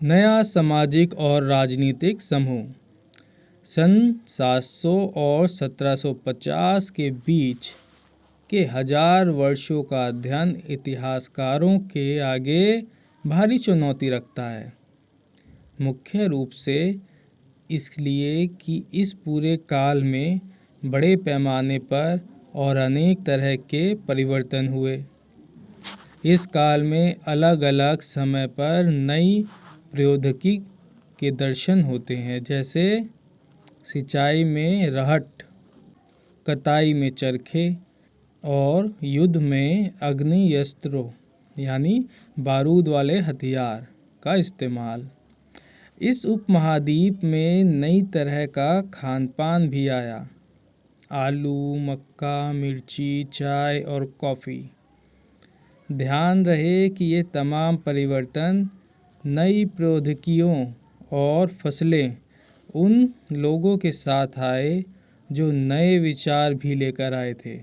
नया सामाजिक और राजनीतिक समूह। सन 700 और 1750 के बीच के 1000 वर्षों का अध्ययन इतिहासकारों के आगे भारी चुनौती रखता है। मुख्य रूप से इसलिए कि इस पूरे काल में बड़े पैमाने पर और अनेक तरह के परिवर्तन हुए। इस काल में अलग अलग समय पर नई प्रौद्योगिकी के दर्शन होते हैं, जैसे सिंचाई में रहट, कताई में चरखे और युद्ध में आग्नेयास्त्रों यानी बारूद वाले हथियार का इस्तेमाल। इस उपमहाद्वीप में नई तरह का खान पान भी आया। आलू, मक्का, मिर्ची, चाय और कॉफ़ी। ध्यान रहे कि ये तमाम परिवर्तन नई प्रौद्योगिकियों और फसलें उन लोगों के साथ आए जो नए विचार भी लेकर आए थे।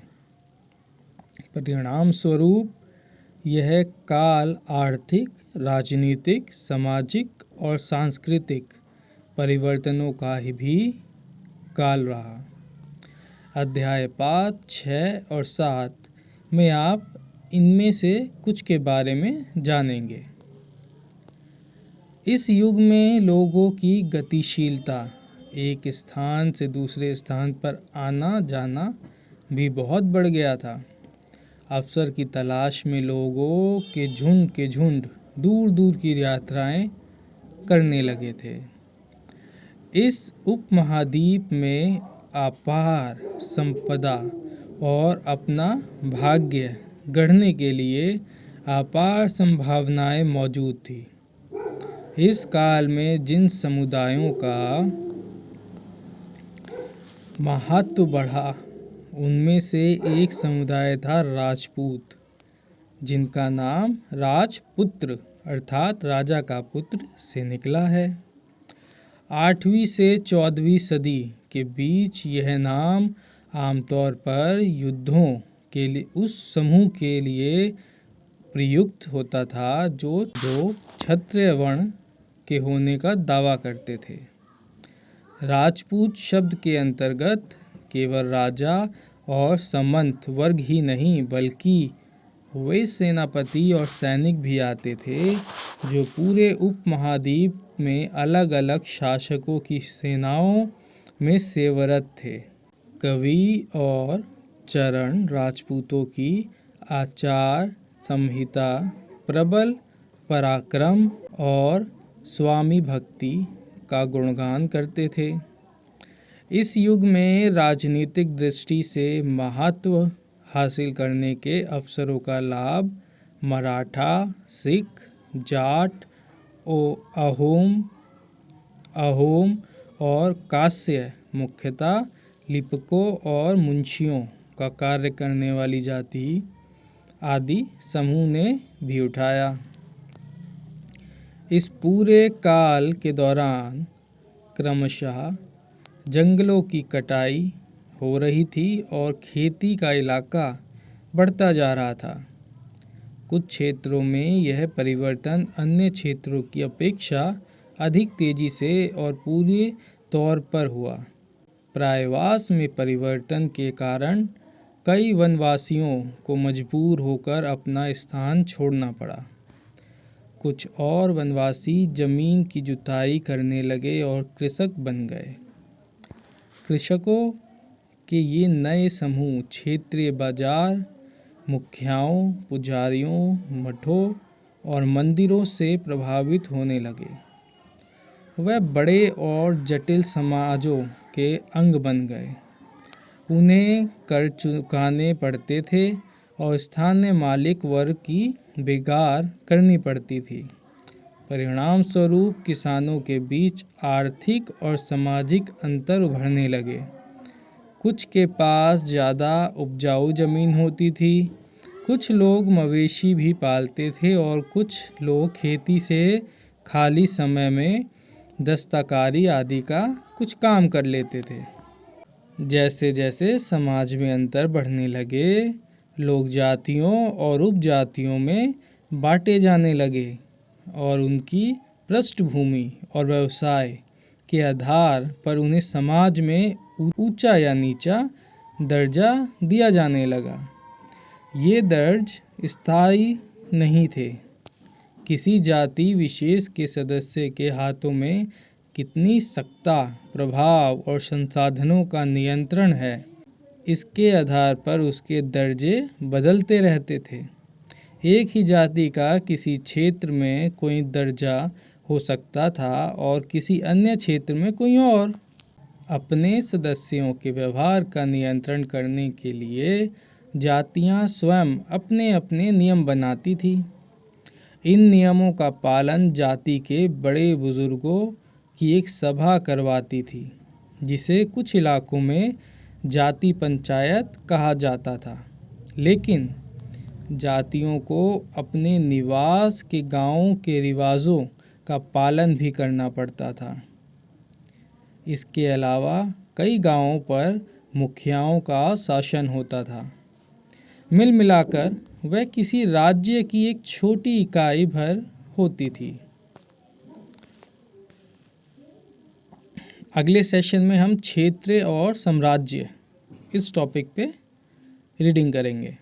परिणाम स्वरूप यह काल आर्थिक, राजनीतिक, सामाजिक और सांस्कृतिक परिवर्तनों का ही भी काल रहा। अध्याय 5, 6 और 7 में आप इनमें से कुछ के बारे में जानेंगे। इस युग में लोगों की गतिशीलता, एक स्थान से दूसरे स्थान पर आना जाना भी बहुत बढ़ गया था। अवसर की तलाश में लोगों के झुंड दूर दूर की यात्राएं करने लगे थे। इस उपमहाद्वीप में अपार संपदा और अपना भाग्य गढ़ने के लिए अपार संभावनाएं मौजूद थी। इस काल में जिन समुदायों का महत्व बढ़ा, उनमें से एक समुदाय था राजपूत, जिनका नाम राजपुत्र अर्थात राजा का पुत्र से निकला है। 8वीं से 14वीं सदी के बीच यह नाम आमतौर पर युद्धों के लिए उस समूह के लिए प्रयुक्त होता था जो क्षत्रिय वर्ण के होने का दावा करते थे। राजपूत शब्द के अंतर्गत केवल राजा और सामंत वर्ग ही नहीं, बल्कि वे सेनापति और सैनिक भी आते थे जो पूरे उपमहाद्वीप में अलग अलग शासकों की सेनाओं में सेवारत थे। कवि और चरण राजपूतों की आचार संहिता प्रबल पराक्रम और स्वामी भक्ति का गुणगान करते थे। इस युग में राजनीतिक दृष्टि से महत्व हासिल करने के अवसरों का लाभ मराठा, सिख, जाट, अहोम और कांस्य, मुख्यतः लिपिकों और मुंशियों का कार्य करने वाली जाति आदि समूह ने भी उठाया। इस पूरे काल के दौरान क्रमशः जंगलों की कटाई हो रही थी और खेती का इलाका बढ़ता जा रहा था। कुछ क्षेत्रों में यह परिवर्तन अन्य क्षेत्रों की अपेक्षा अधिक तेजी से और पूरे तौर पर हुआ। प्रायवास में परिवर्तन के कारण कई वनवासियों को मजबूर होकर अपना स्थान छोड़ना पड़ा। कुछ और वनवासी जमीन की जुताई करने लगे और कृषक बन गए। कृषकों के ये नए समूह क्षेत्रीय बाजार, मुखियाओं, पुजारियों, मठों और मंदिरों से प्रभावित होने लगे। वह बड़े और जटिल समाजों के अंग बन गए। उन्हें कर चुकाने पड़ते थे और स्थानीय मालिक वर्ग की बेगार करनी पड़ती थी। परिणाम स्वरूप किसानों के बीच आर्थिक और सामाजिक अंतर उभरने लगे। कुछ के पास ज़्यादा उपजाऊ ज़मीन होती थी, कुछ लोग मवेशी भी पालते थे और कुछ लोग खेती से खाली समय में दस्तकारी आदि का कुछ काम कर लेते थे। जैसे जैसे समाज में अंतर बढ़ने लगे, लोग जातियों और उपजातियों में बांटे जाने लगे और उनकी पृष्ठभूमि और व्यवसाय के आधार पर उन्हें समाज में ऊंचा या नीचा दर्जा दिया जाने लगा। ये दर्ज स्थायी नहीं थे। किसी जाति विशेष के सदस्य के हाथों में कितनी सत्ता, प्रभाव और संसाधनों का नियंत्रण है, इसके आधार पर उसके दर्जे बदलते रहते थे। एक ही जाति का किसी क्षेत्र में कोई दर्जा हो सकता था और किसी अन्य क्षेत्र में कोई और। अपने सदस्यों के व्यवहार का नियंत्रण करने के लिए जातियां स्वयं अपने अपने नियम बनाती थी। इन नियमों का पालन जाति के बड़े बुजुर्गों की एक सभा करवाती थी, जिसे कुछ इलाकों में जाति पंचायत कहा जाता था। लेकिन जातियों को अपने निवास के गांवों के रिवाजों का पालन भी करना पड़ता था। इसके अलावा कई गांवों पर मुखियाओं का शासन होता था। मिल मिलाकर वह किसी राज्य की एक छोटी इकाई भर होती थी। अगले सेशन में हम क्षेत्र और साम्राज्य इस टॉपिक पे रीडिंग करेंगे।